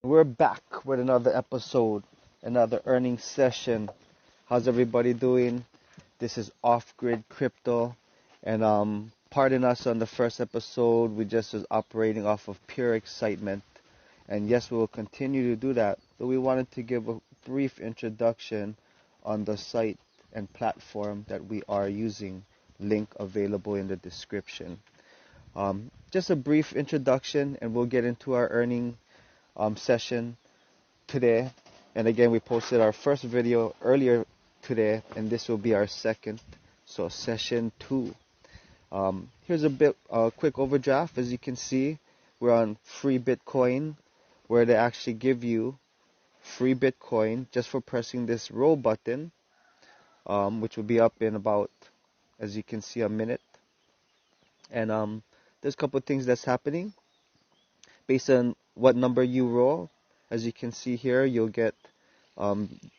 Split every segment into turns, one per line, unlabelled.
We're back with another episode, another earning session. How's everybody doing? This is Off Grid Crypto, and pardon us on the first episode. We just was operating off of pure excitement, and yes, we will continue to do that. But we wanted to give a brief introduction on the site and platform that we are using. Link available in the description. Just a brief introduction, and we'll get into our earning session today. And again, we posted our first video earlier today, and this will be our second, so session 2. Here's a quick overdraft. As you can see, we're on FREEBITCOIN, where they actually give you free Bitcoin just for pressing this roll button, which will be up in about, as you can see, a minute. And there's a couple of things that's happening based on what number you roll. As you can see here, you'll get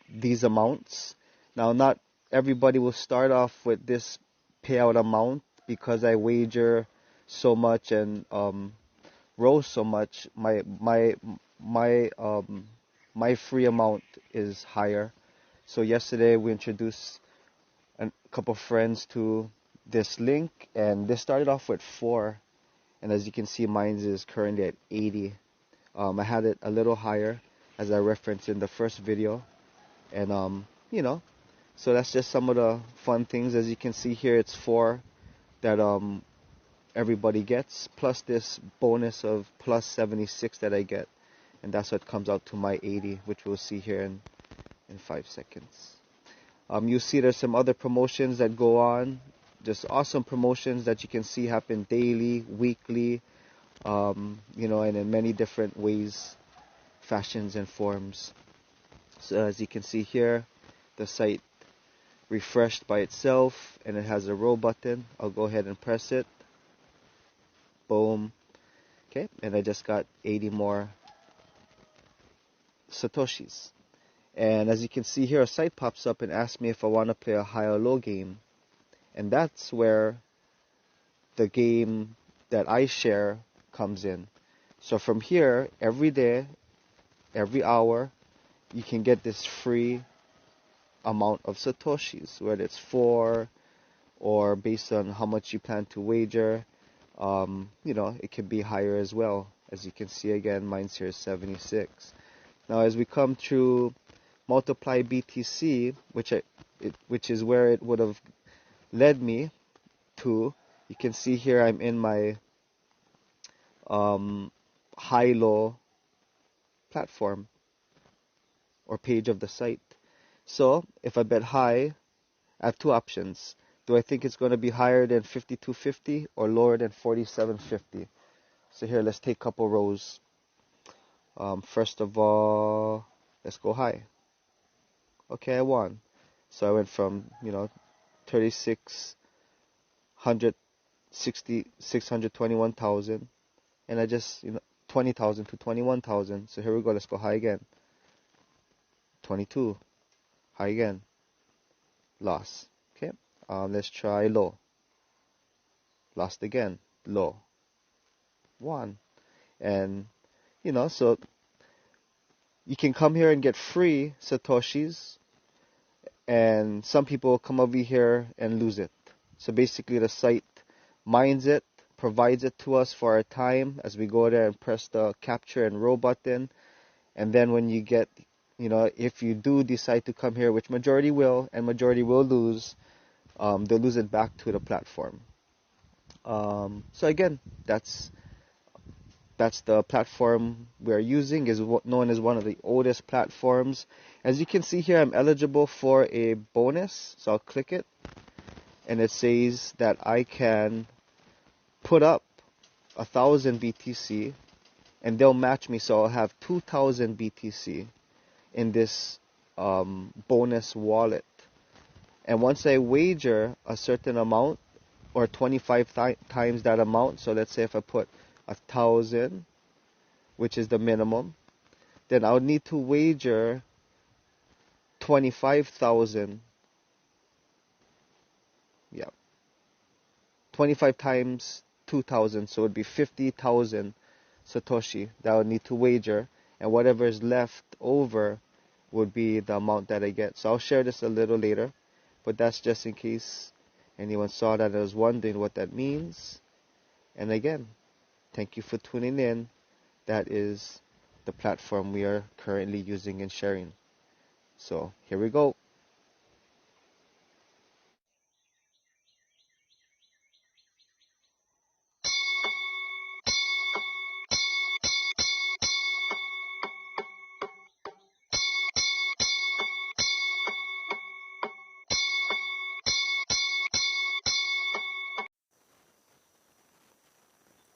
these amounts. Now, not everybody will start off with this payout amount because I wager so much and roll so much. My free amount is higher. So yesterday we introduced a couple friends to this link, and they started off with 4. And as you can see, mine is currently at 80. I had it a little higher, as I referenced in the first video. And, so that's just some of the fun things. As you can see here, it's 4 that everybody gets, plus this bonus of plus 76 that I get. And that's what comes out to my 80, which we'll see here in 5 seconds. You'll see there's some other promotions that go on. Just awesome promotions that you can see happen daily, weekly, and in many different ways, fashions, and forms. So as you can see here, the site refreshed by itself, and it has a roll button. I'll go ahead and press it. Boom. Okay, and I just got 80 more Satoshis. And as you can see here, a site pops up and asks me if I want to play a high or low game. And that's where the game that I share comes in. So from here, every day, every hour, you can get this free amount of Satoshis, whether it's 4 or based on how much you plan to wager. It can be higher as well. As you can see again, mine's here is 76. Now as we come through multiply BTC, which is where it would have led me to, you can see here I'm in my high-low platform or page of the site. So if I bet high, I have 2 options. Do I think it's going to be higher than 52.50 or lower than 47.50? So here, let's take a couple rows. First of all, let's go high. Okay, I won. So I went from 621,000, and I just 20,000 to 21,000. So here we go. Let's go high again. 22, high again. Loss. Okay. Let's try low. Lost again. Low. Won. And so you can come here and get free Satoshis, and some people come over here and lose it. So basically the site mines it, provides it to us for our time as we go there and press the capture and roll button. And then when you get, if you do decide to come here, which majority will, and majority will lose, they'll lose it back to the platform. So again, that's the platform we're using, is known as one of the oldest platforms. As you can see here, I'm eligible for a bonus, so I'll click it, and it says that I can put up 1,000 BTC, and they'll match me, so I'll have 2,000 BTC in this bonus wallet. And once I wager a certain amount, or 25 times that amount, so let's say if I put 1,000, which is the minimum, then I would need to wager 25,000. Yeah. 25 times 2,000, so it would be 50,000 Satoshi that I would need to wager. and whatever is left over would be the amount that I get. So I'll share this a little later, but that's just in case anyone saw that and was wondering what that means. And again, thank you for tuning in. That is the platform we are currently using and sharing. So here we go.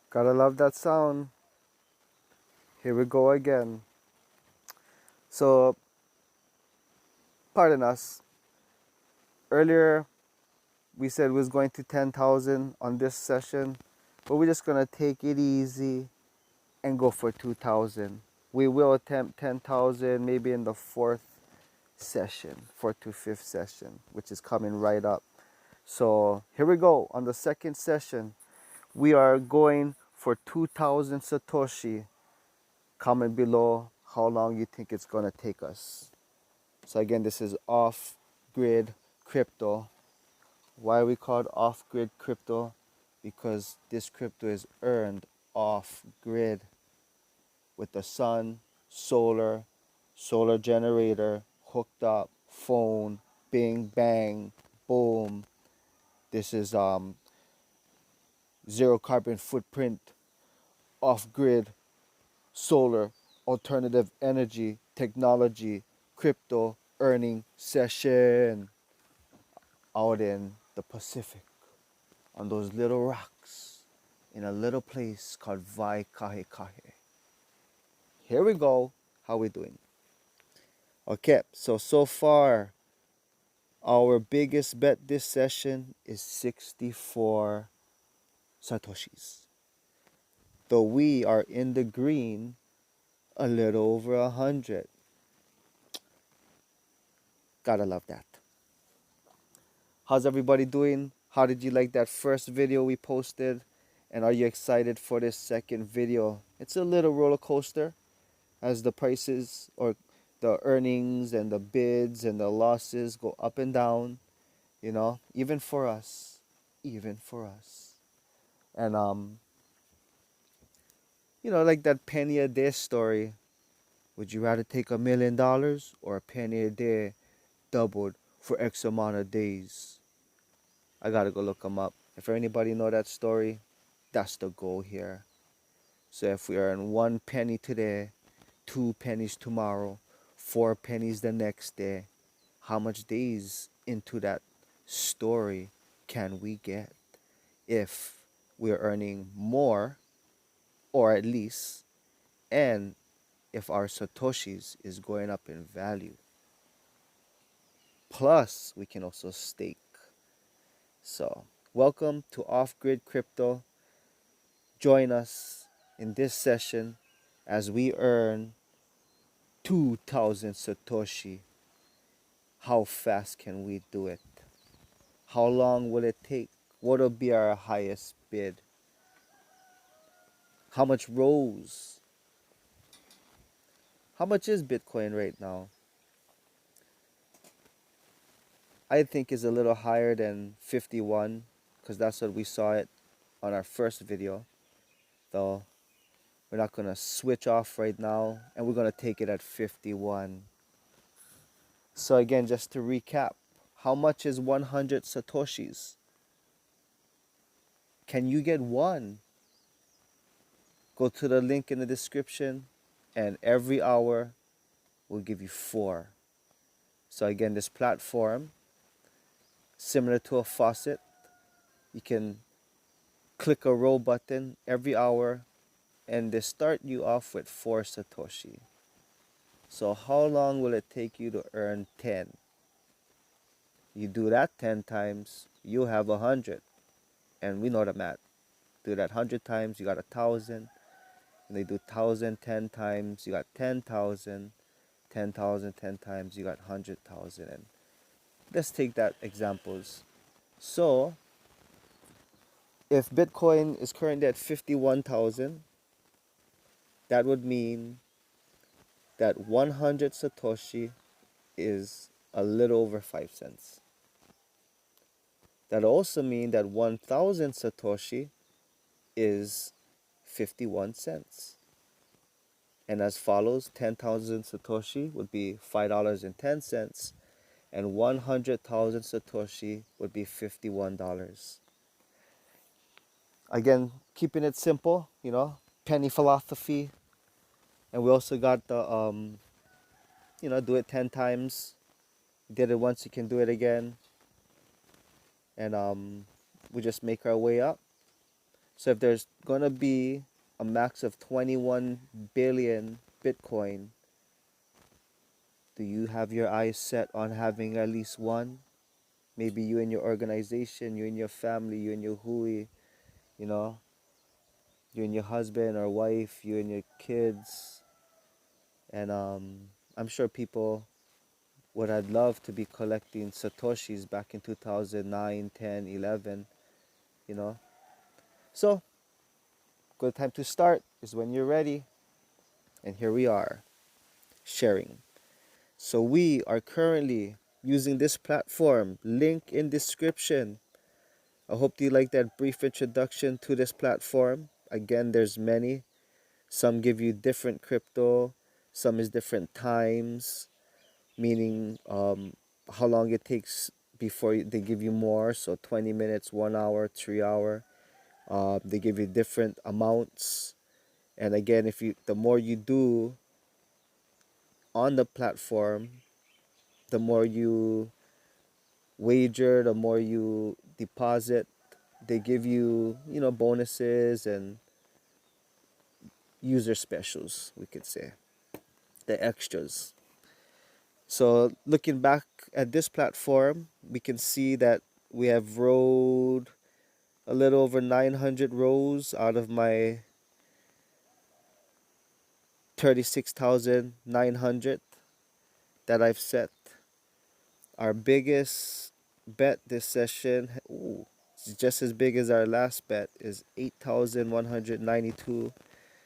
Gotta love that sound. Here we go again. So, pardon us. Earlier, we said we was going to 10,000 on this session, but we're just gonna take it easy and go for 2,000. We will attempt 10,000 maybe in the fourth to fifth session, which is coming right up. So here we go. On the second session, we are going for 2,000 Satoshi. Comment below how long you think it's gonna take us. So again, this is off-grid crypto. Why are we called off-grid crypto? Because this crypto is earned off-grid with the sun, solar generator, hooked up, phone, bing, bang, boom. This is zero carbon footprint, off-grid, solar, alternative energy, technology, crypto earning session out in the Pacific on those little rocks in a little place called Waikahe. Here we go. How we doing? Okay, so far our biggest bet this session is 64 Satoshis. Though we are in the green a little over 100. Gotta love that. How's everybody doing? How did you like that first video we posted? And are you excited for this second video? It's a little roller coaster as the prices or the earnings and the bids and the losses go up and down, you know, even for us. And like that penny a day story. Would you rather take $1 million or a penny a day doubled for X amount of days? I gotta go look them up. If anybody know that story, that's the goal here. So if we earn 1 penny today, 2 pennies tomorrow, 4 pennies the next day, how much days into that story can we get if we're earning more, or at least, and if our Satoshis is going up in value? Plus, we can also stake. So, welcome to Off-Grid Crypto. Join us in this session as we earn 2,000 Satoshi. How fast can we do it? How long will it take? What will be our highest bid? How much rose? How much is Bitcoin right now? I think is a little higher than 51 because that's what we saw it on our first video. Though we're not going to switch off right now and we're going to take it at 51. So again, just to recap, how much is 100 Satoshis? Can you get one? Go to the link in the description and every hour we'll give you 4. So again, this platform, similar to a faucet, you can click a roll button every hour and they start you off with 4 Satoshi. So how long will it take you to earn 10? You do that 10 times, you have 100. And we know the math. Do that 100 times, you got 1,000. And they do 1,000 10 times, you got 10,000. 10,000 10 times, you got 100,000. And let's take that examples. So if Bitcoin is currently at 51,000, that would mean that 100 Satoshi is a little over 5 cents. That also means that 1,000 Satoshi is 51 cents. And as follows, 10,000 Satoshi would be $5.10, and 100,000 Satoshi would be $51. Again, keeping it simple, penny philosophy. And we also got the, do it 10 times. Did it once, you can do it again. And we just make our way up. So if there's going to be a max of 21 billion Bitcoin, do you have your eyes set on having at least one? Maybe you and your organization, you and your family, you and your hui, you know, you and your husband or wife, you and your kids. And I'm sure people would have loved to be collecting Satoshis back in 2009, 10, 11, you know. So, good time to start is when you're ready. And here we are, sharing. So we are currently using this platform, link in description. I hope you like that brief introduction to this platform. Again, there's many. Some give you different crypto, some is different times, meaning how long it takes before they give you more. So 20 minutes, 1 hour, 3 hour. They give you different amounts. And again, the more you do on the platform, the more you wager, the more you deposit, they give you, bonuses and user specials, we could say, the extras. So looking back at this platform, we can see that we have rode a little over 900 rows out of my 36,900 that I've set. Our biggest bet this session, it's just as big as our last bet, is 8,192.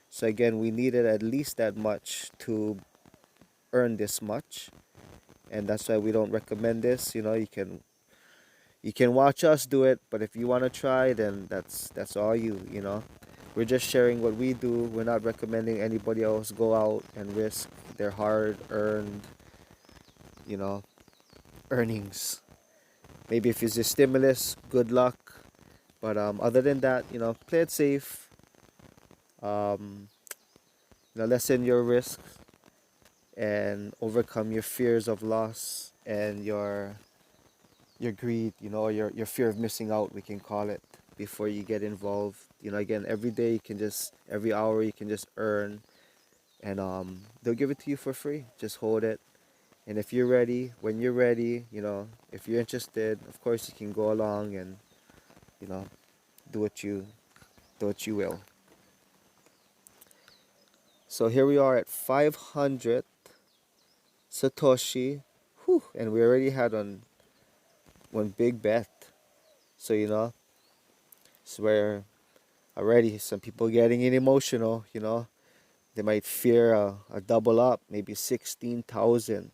So again, we needed at least that much to earn this much, and that's why we don't recommend this. You can watch us do it, but if you want to try, then that's all you. We're just sharing what we do. We're not recommending anybody else go out and risk their hard-earned, earnings. Maybe if it's a stimulus, good luck. But other than that, play it safe. Um, lessen your risks and overcome your fears of loss and your greed, your fear of missing out, we can call it, before you get involved. Again, every hour you can just earn, and they'll give it to you for free. Just hold it. And if you're ready, when you're ready, if you're interested, of course you can go along and, do what you will. So here we are at 500 Satoshi. Whew, and we already had one big bet. So, it's where already some people getting emotional, They might fear a double up, maybe 16,000.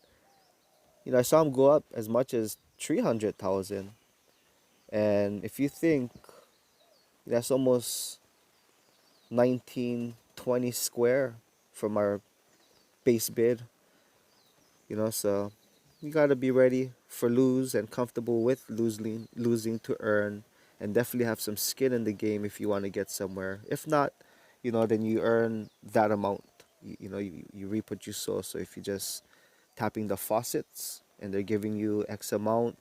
I saw them go up as much as 300,000. And if you think that's almost 19, 20 square from our base bid, so you got to be ready for lose and comfortable with losing to earn, and definitely have some skin in the game if you want to get somewhere. If not, then you earn that amount. You reap what you sow. So if you just tapping the faucets and they're giving you X amount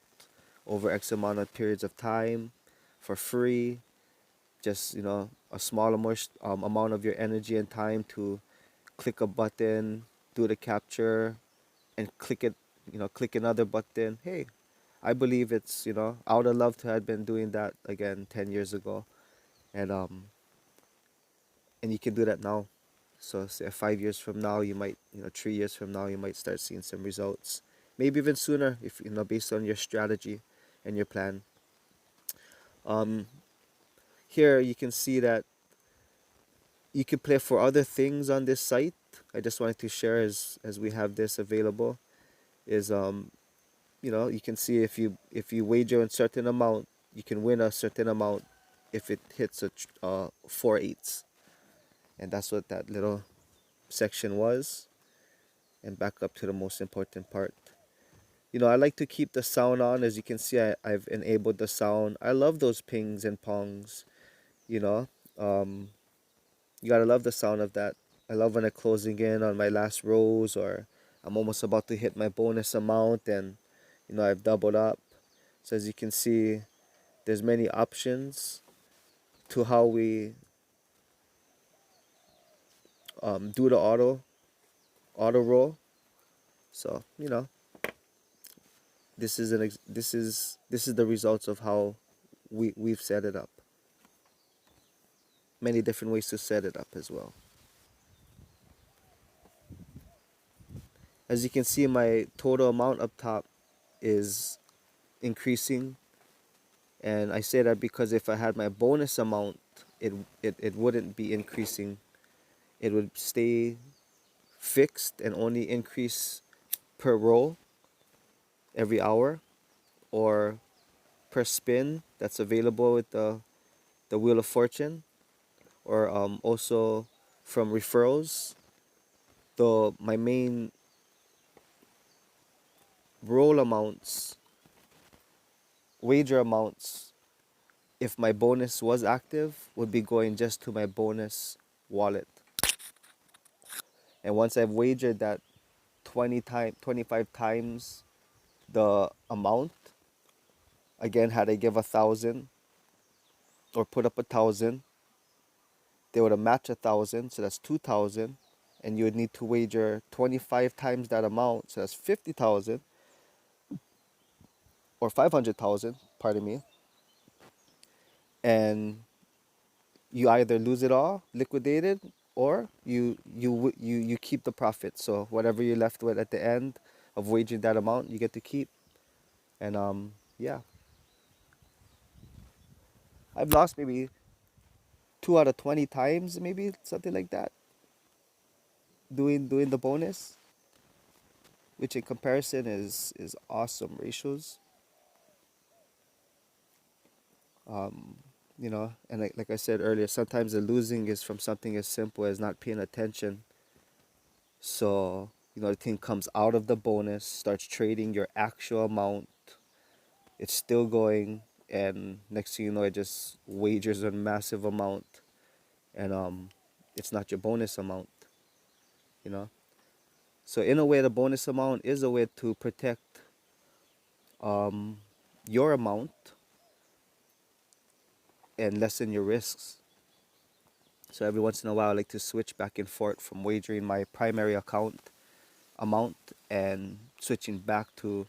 over X amount of periods of time for free, just a small amount of your energy and time to click a button, do the capture, and click another button. Hey, I believe it's, I would have loved to have been doing that again 10 years ago. And you can do that now. So say 5 years from now, you might, 3 years from now, you might start seeing some results. Maybe even sooner, if based on your strategy and your plan. Here you can see that You can play for other things on this site. I just wanted to share as we have this available is you can see if you wager a certain amount, you can win a certain amount if it hits a 4/8, and that's what that little section was. And back up to the most important part. I like to keep the sound on. As you can see, I've enabled the sound. I love those pings and pongs. You know, um, you gotta love the sound of that. I love when I'm closing in on my last rows, or I'm almost about to hit my bonus amount, and I've doubled up. So as you can see, there's many options to how we do the auto roll. So this is the results of how we've set it up. Many different ways to set it up as well. As you can see, my total amount up top is increasing, and I say that because if I had my bonus amount, it wouldn't be increasing. It would stay fixed and only increase per roll every hour, or per spin that's available with the Wheel of Fortune, or also from referrals. Though my main roll amounts, wager amounts, if my bonus was active, would be going just to my bonus wallet. And once I've wagered that 25 times the amount, again, had I give 1,000 or put up 1,000, they would have matched 1,000, so that's 2,000, and you would need to wager 25 times that amount, so that's 50,000 or 500,000, pardon me, and you either lose it all, liquidate it, or you keep the profit. So whatever you're left with at the end of wagering that amount, you get to keep. And yeah, I've lost maybe 2 out of 20 times, maybe something like that, doing the bonus, which in comparison is awesome ratios. Um, and like I said earlier, sometimes the losing is from something as simple as not paying attention. So the thing comes out of the bonus, starts trading your actual amount. It's still going, and next thing you know, it just wagers a massive amount, and it's not your bonus amount. You know. So in a way, the bonus amount is a way to protect um, your amount and lessen your risks. So every once in a while, I like to switch back and forth from wagering my primary account amount and switching back to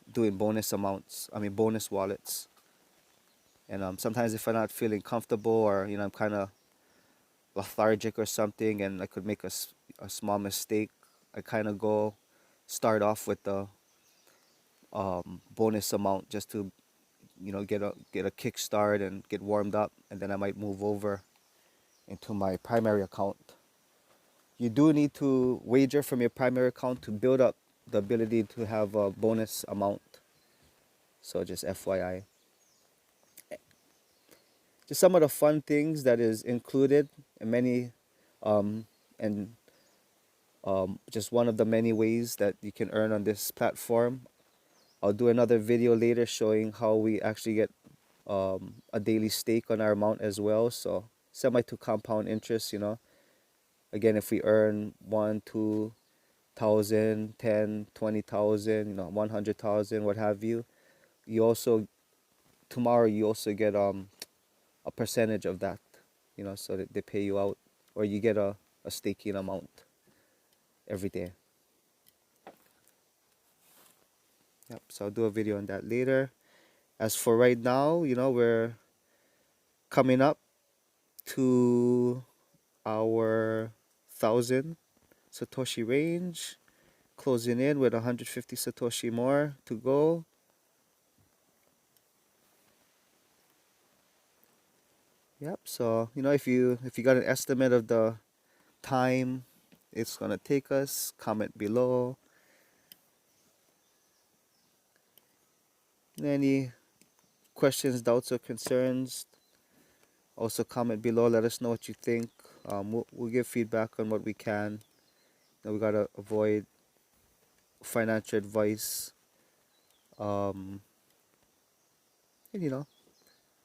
doing bonus amounts. I mean bonus wallets. And sometimes if I'm not feeling comfortable, or I'm kind of lethargic or something, and I could make a small mistake, I kind of go start off with the bonus amount just to get a kickstart and get warmed up, and then I might move over into my primary account. You do need to wager from your primary account to build up the ability to have a bonus amount. So just FYI. Just some of the fun things that is included in many, and just one of the many ways that you can earn on this platform. I'll do another video later showing how we actually get a daily stake on our amount as well. So semi to compound interest, Again, if we earn 1, 2,000, 10, 20,000, 100,000, what have you, tomorrow you also get a percentage of that, so that they pay you out, or you get a staking amount every day. Yep. So I'll do a video on that later. As for right now, we're coming up to our 1,000 Satoshi range, closing in with 150 Satoshi more to go. Yep. So if you got an estimate of the time it's gonna take us, comment below. Any questions, doubts, or concerns, also comment below. Let us know what you think. We'll give feedback on what we can. We gotta avoid financial advice. Um, and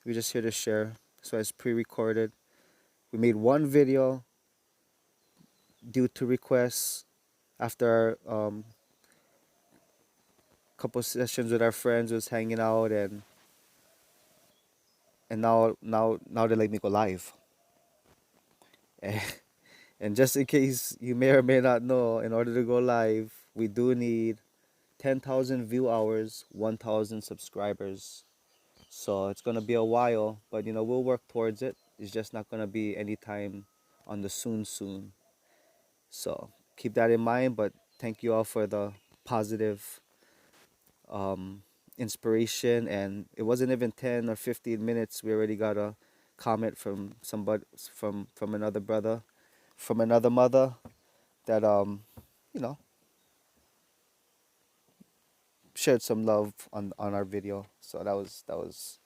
we're just here to share. So it's pre-recorded. We made one video due to requests after couple sessions with our friends, was hanging out, and now they let me go live. And just in case you may or may not know, in order to go live, we do need 10,000 view hours, 1,000 subscribers. So it's gonna be a while, but we'll work towards it. It's just not gonna be anytime on the soon. So keep that in mind. But thank you all for the positive inspiration. And it wasn't even 10 or 15 minutes. We already got a comment from somebody, from another brother, from another mother, that you know shared some love on our video. So that was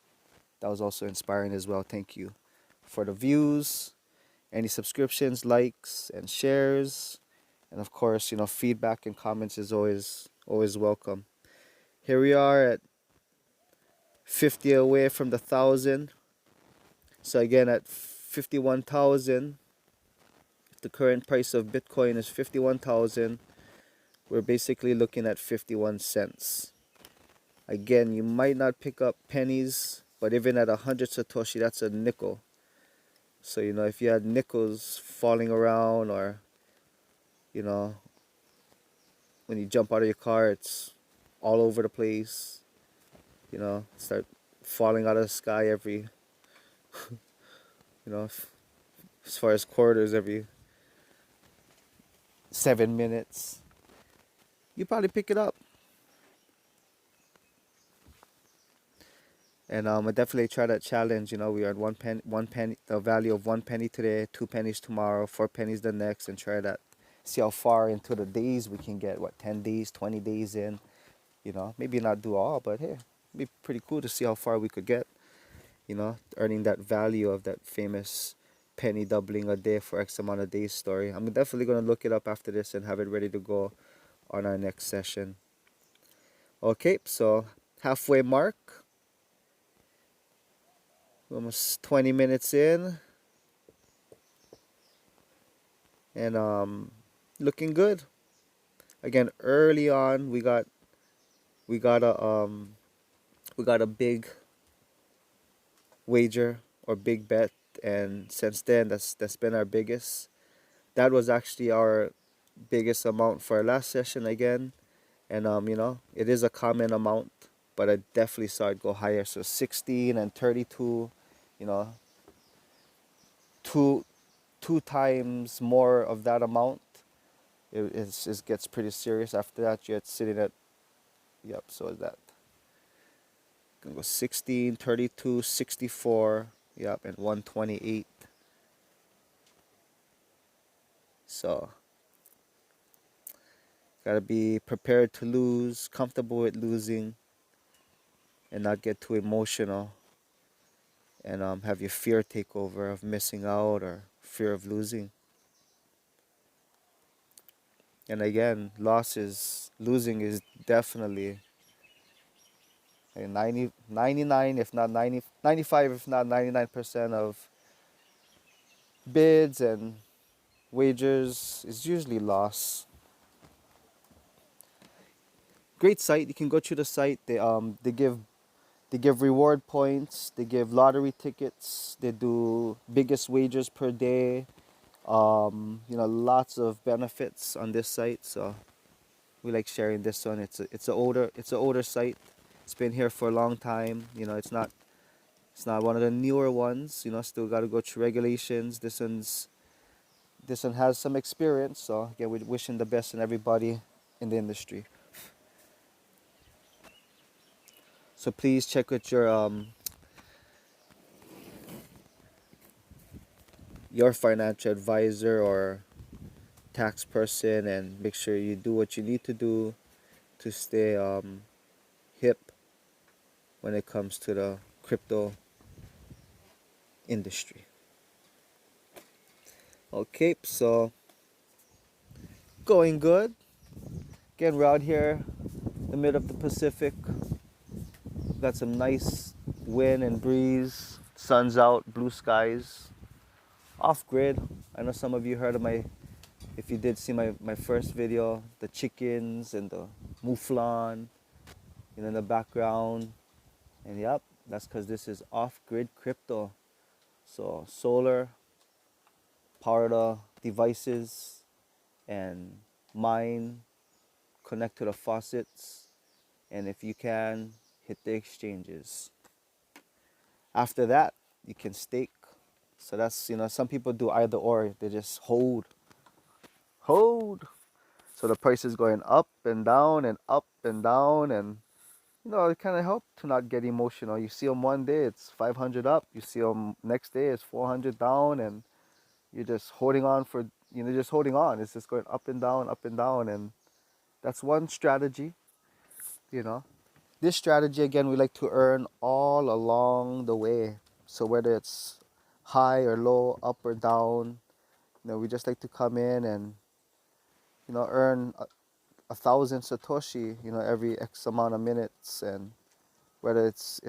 also inspiring as well. Thank you for the views, any subscriptions, likes, and shares, and of course, feedback and comments is always welcome. Here we are at 50 away from the 1,000. So again, at 51,000, the current price of Bitcoin is 51,000. We're basically looking at 51 cents. Again, you might not pick up pennies, but even at 100 Satoshi, that's a nickel. So, if you had nickels falling around, or, you know, when you jump out of your car, it's all over the place, start falling out of the sky every, as far as quarters, every 7 minutes, you probably pick it up. And I definitely try that challenge. We are at one penny, the value of 1 penny today, 2 pennies tomorrow, 4 pennies the next, and try that. See how far into the days we can get. What, 10 days, 20 days in? Maybe not do all, but hey, it'd be pretty cool to see how far we could get. Earning that value of that famous penny doubling a day for X amount of days story. I'm definitely gonna look it up after this and have it ready to go on our next session. Okay, so halfway mark. Almost 20 minutes in, and looking good. Again, early on we got a big wager or big bet, and since then that's been our biggest. That was actually our biggest amount for our last session again, and it is a common amount, but I definitely saw it go higher. So 16 and 32, you know, two times more of that amount. It gets pretty serious. After that, you're sitting at, yep, so is that. Gonna go 16, 32, 64, yep, and 128. So, gotta be prepared to lose, comfortable with losing, and not get too emotional, and have your fear take over of missing out or fear of losing. And again, losing is definitely like 99, if not 90, 95, if not 99% of bids and wagers is usually loss. Great site. You can go to the site. They give reward points. They give lottery tickets. They do biggest wagers per day. Lots of benefits on this site. So we like sharing this one. It's a older site. It's been here for a long time. It's not one of the newer ones. Still got to go through regulations. This one has some experience. So again, we're wishing the best in everybody in the industry. So please check with your financial advisor or tax person, and make sure you do what you need to do to stay hip when it comes to the crypto industry. Okay, so going good. Again, we're out here in the middle of the Pacific. Got some nice wind and breeze. Sun's out, blue skies. Off grid. I know some of you heard of if you did see my first video, the chickens and the mouflon, in the background. And yep, that's because this is off grid crypto. So solar, power the devices, and mine, connect to the faucets, and if you can, hit the exchanges. After that, you can stake. So that's, some people do either or. They just hold. So the price is going up and down and up and down, and it kind of helps to not get emotional. You see them one day, it's 500 up. You see them next day, it's 400 down, and you're just holding on just holding on. It's just going up and down, and that's one strategy, you know. This strategy, again, we like to earn all along the way. So whether it's high or low, up or down, we just like to come in and, earn 1,000 Satoshi, every X amount of minutes, and whether it's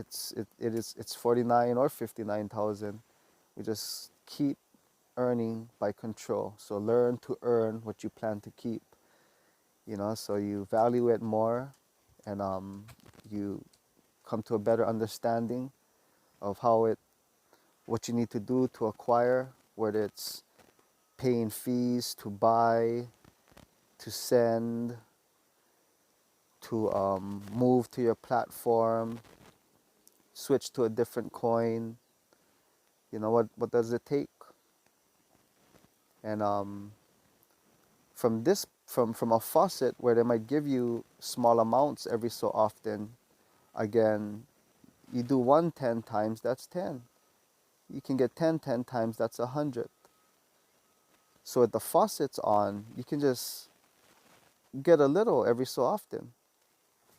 49 or 59,000, we just keep earning by control. So learn to earn what you plan to keep, so you value it more, and you come to a better understanding of what you need to do to acquire, whether it's paying fees to buy, to send, to move to your platform, switch to a different coin. What does it take? And from a faucet where they might give you small amounts every so often, again, you do 1 10 times, that's 10. You can get 10 times, that's 100. So with the faucets on, you can just get a little every so often,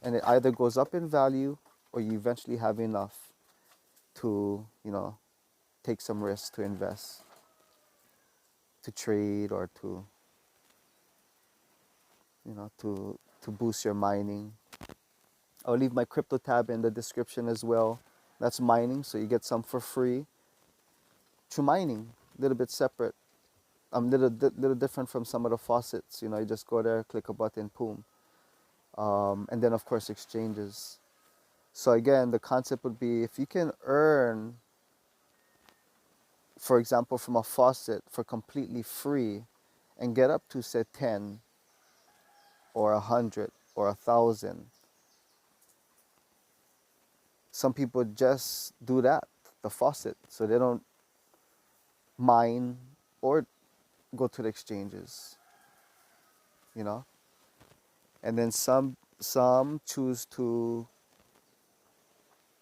and it either goes up in value or you eventually have enough to take some risks to invest, to trade, or to to boost your mining. I'll leave my CryptoTab in the description as well. That's mining, so you get some for free. True mining, a little bit separate. Little different from some of the faucets. You just go there, click a button, boom. And then of course exchanges. So again, the concept would be, if you can earn, for example, from a faucet for completely free, and get up to say 10 or 100 or 1,000. Some people just do that, the faucet, so they don't mine or go to the exchanges, and then some choose to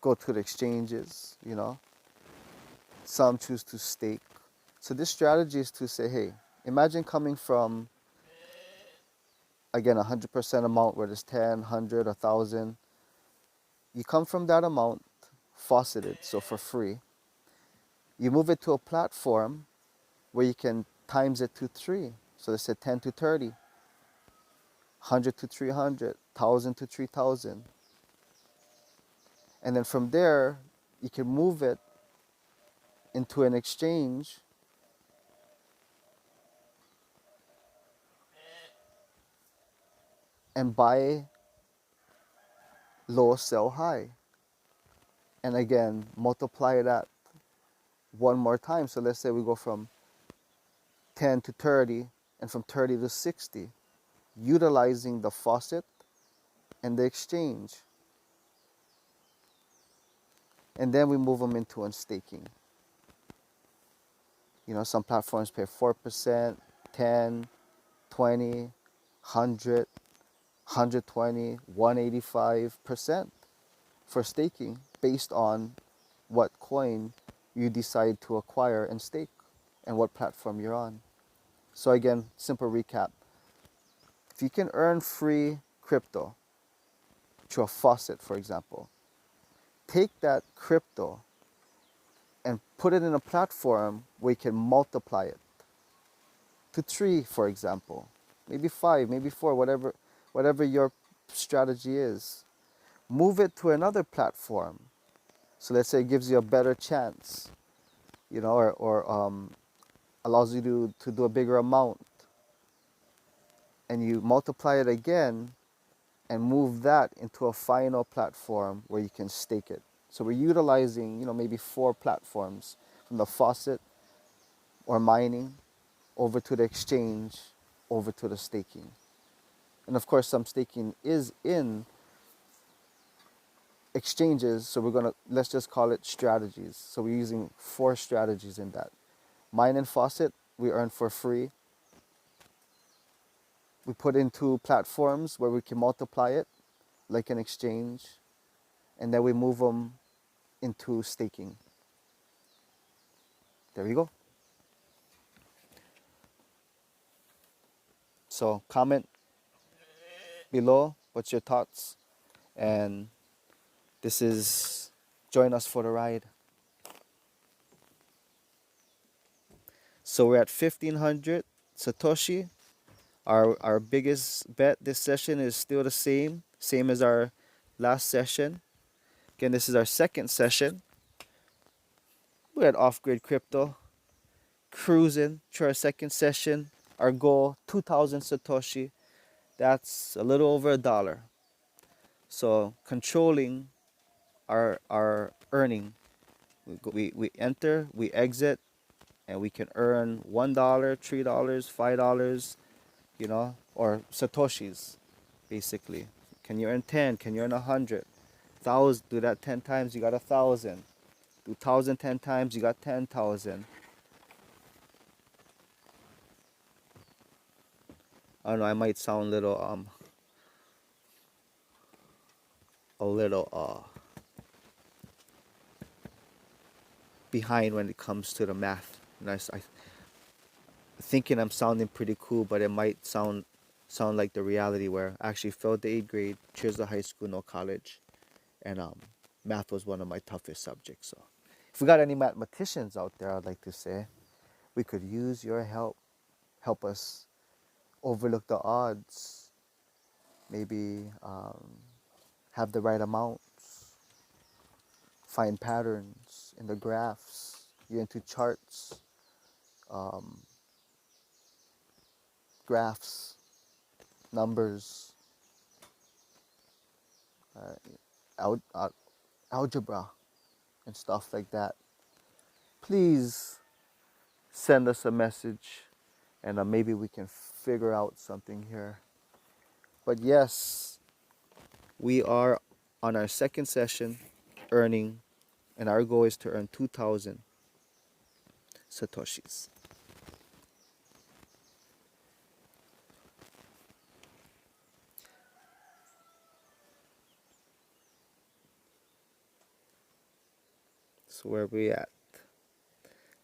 go to the exchanges, some choose to stake. So this strategy is to say, hey, imagine coming from, again, 100% amount, where there's 10, 100, 1,000. You come from that amount, fauceted, so for free. You move it to a platform where you can times it to 3. So they said 10 to 30, 100 to 300, 1,000 to 3,000. And then from there, you can move it into an exchange and buy low, sell high. And again, multiply that one more time. So let's say we go from 10 to 30, and from 30 to 60, utilizing the faucet and the exchange. And then we move them into unstaking. Some platforms pay 4%, 10, 20, 100, 120, 185% for staking, based on what coin you decide to acquire and stake. and what platform you're on. So again, simple recap. If you can earn free crypto through a faucet, for example, take that crypto and put it in a platform where you can multiply it to 3, for example, maybe 5, maybe 4, whatever your strategy is. Move it to another platform. So let's say it gives you a better chance, or allows you to do a bigger amount. And you multiply it again and move that into a final platform where you can stake it. So we're utilizing, maybe 4 platforms, from the faucet or mining over to the exchange, over to the staking. And of course, some staking is in exchanges, so let's just call it strategies. So we're using 4 strategies in that. Mine and faucet, we earn for free. We put into platforms where we can multiply it, like an exchange, and then we move them into staking. There you go. So comment below what's your thoughts, and this is join us for the ride. So we're at 1500 Satoshi. Our biggest bet this session is still the same as our last session. Again, this is our second session. We're at Off-Grid Crypto, cruising through our second session. Our goal, 2,000 Satoshi. That's a little over $1. So controlling our earning. We enter, we exit, and we can earn $1, $3, $5, or Satoshis, basically. Can you earn 10? Can you earn 100? 1,000, do that 10 times, you got 1,000. Do 1,000 10 times, you got 10,000. I don't know, I might sound a little behind when it comes to the math. And I thinking I'm sounding pretty cool, but it might sound like the reality, where I actually failed the 8th grade, chose the high school, no college, and math was one of my toughest subjects. So if we got any mathematicians out there, I'd like to say we could use your help. Help us overlook the odds, maybe have the right amounts, find patterns in the graphs. You're into charts, graphs, numbers, algebra, and stuff like that. Please send us a message, and maybe we can figure out something here. But yes, we are on our second session earning, and our goal is to earn 2,000 Satoshis. So where are we at?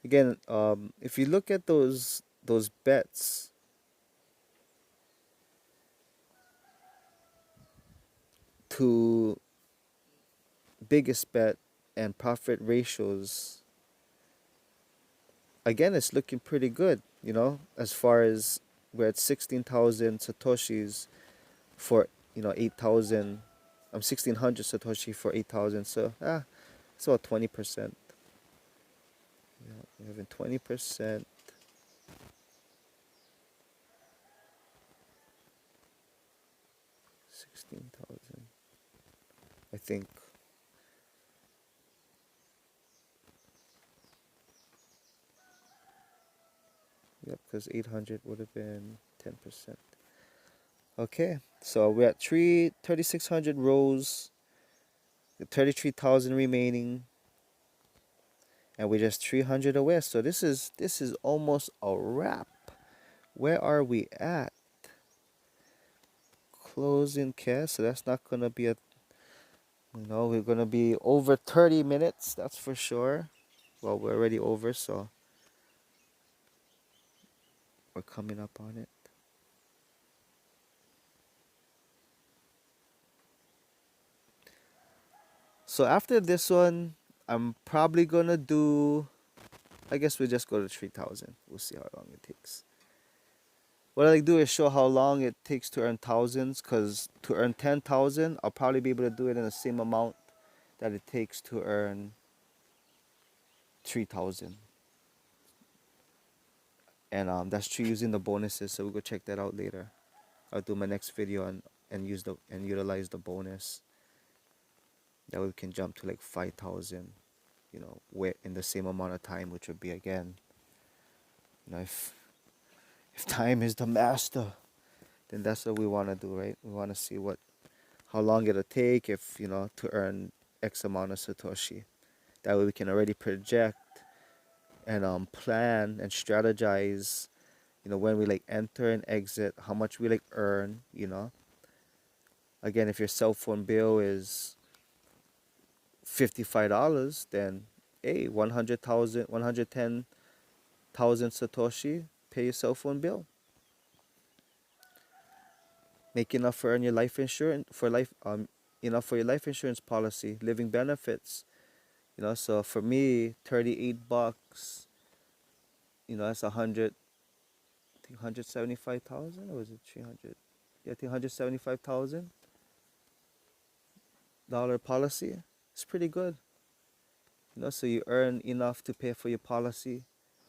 Again, if you look at those bets, to biggest bet and profit ratios, again, it's looking pretty good, as far as we're at 16,000 Satoshis for, 8,000, 1,600 Satoshi for 8,000. So, it's about 20%. We're having 20%. 16,000, I think. Yep, because 800 would have been 10%. Okay, so we're at 3,600 rows, 33,000 remaining, and we're just 300 away. So this is almost a wrap. Where are we at? Closing cash. So that's not gonna be we're gonna be over 30 minutes. That's for sure. Well, we're already over, so We're coming up on it. So after this one, I'm probably gonna do, I guess we just go to 3,000. We'll see how long it takes. What I like to do is show how long it takes to earn thousands, because to earn 10,000, I'll probably be able to do it in the same amount that it takes to earn 3,000. And that's true using the bonuses, so we'll go check that out later. I'll do my next video and utilize the bonus. That way we can jump to like 5,000, you know, in the same amount of time, which would be, again, you know, if time is the master, then that's what we want to do, right? We want to see how long it'll take, if, you know, to earn X amount of Satoshi. That way we can already project and plan and strategize, you know, when we like enter and exit, how much we like earn, you know. Again, if your cell phone bill is $55, then hey, 110,000 Satoshi, pay your cell phone bill. Make enough for earn your life insurance enough for your life insurance policy, living benefits. You know, so for me, $38, you know, that's 175,000, or was it 300? Yeah, I think $175,000 policy. It's pretty good. You know, so you earn enough to pay for your policy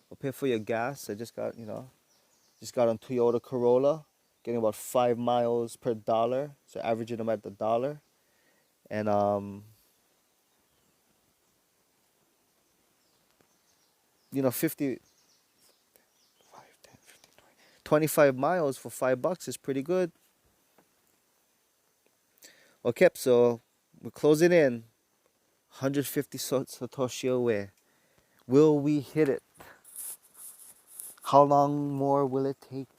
or pay for your gas. I just got, on Toyota Corolla, getting about 5 miles per dollar. So averaging them at the dollar. And 50, 5, 10, 15, 20, 25 miles for $5 is pretty good. Okay, so we're closing in 150 Satoshi away. Will we hit it? How long more will it take?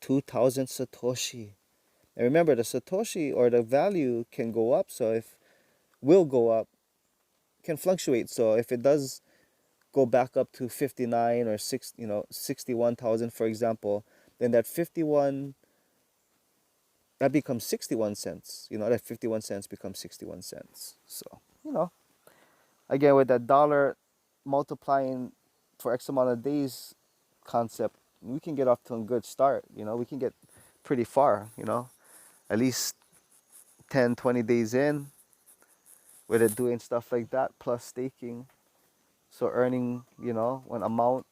2,000 Satoshi. And remember, the Satoshi or the value can go up. So if will go up, can fluctuate. So if it does go back up to 59 or 61,000, for example, then that 51, that becomes 61 cents. You know, that 51 cents becomes 61 cents. So, again, with that dollar multiplying for X amount of days concept, we can get off to a good start. We can get pretty far, at least 10, 20 days in with it doing stuff like that, plus staking. So earning, the amount,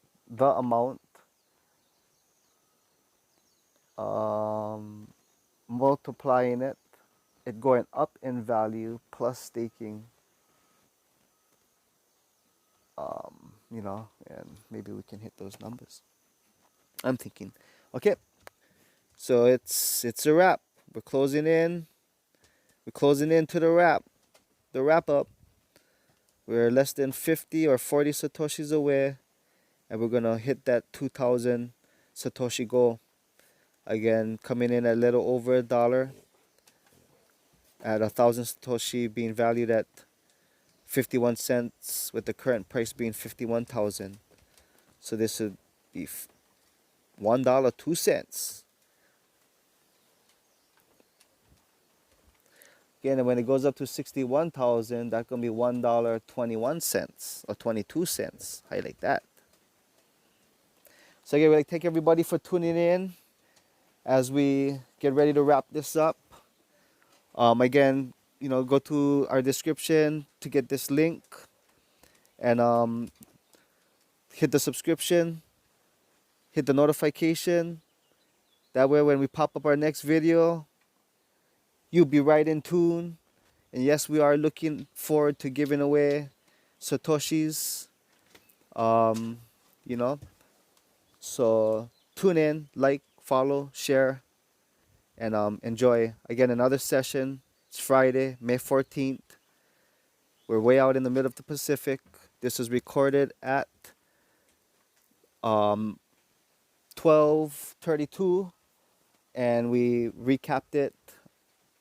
multiplying it going up in value, plus staking, and maybe we can hit those numbers. I'm thinking. Okay, so it's a wrap. We're closing in. We're closing into the wrap up. We're less than 50 or 40 Satoshis away, and we're gonna hit that 2,000 Satoshi goal. Again, coming in at a little over $1, at 1,000 Satoshi being valued at 51 cents, with the current price being 51,000. So this would be $1.02. Again, and when it goes up to 61,000, that's gonna be $1.21 or 22 cents. How you like that? So again, we'd like to thank everybody for tuning in as we get ready to wrap this up. Again, go to our description to get this link, and hit the subscription, hit the notification. That way when we pop up our next video, you'll be right in tune. And yes, we are looking forward to giving away Satoshis. So tune in, like, follow, share, and enjoy. Again, another session. It's Friday, May 14th. We're way out in the middle of the Pacific. This was recorded at 12:32, and we recapped it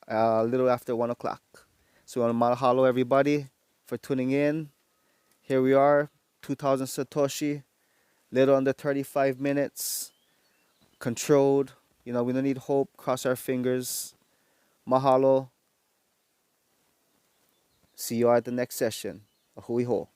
a little after 1 o'clock. So we want to mahalo everybody for tuning in. Here we are, 2,000 Satoshi. Little under 35 minutes. Controlled. You know, we don't need hope. Cross our fingers. Mahalo. See you at the next session. A hui ho.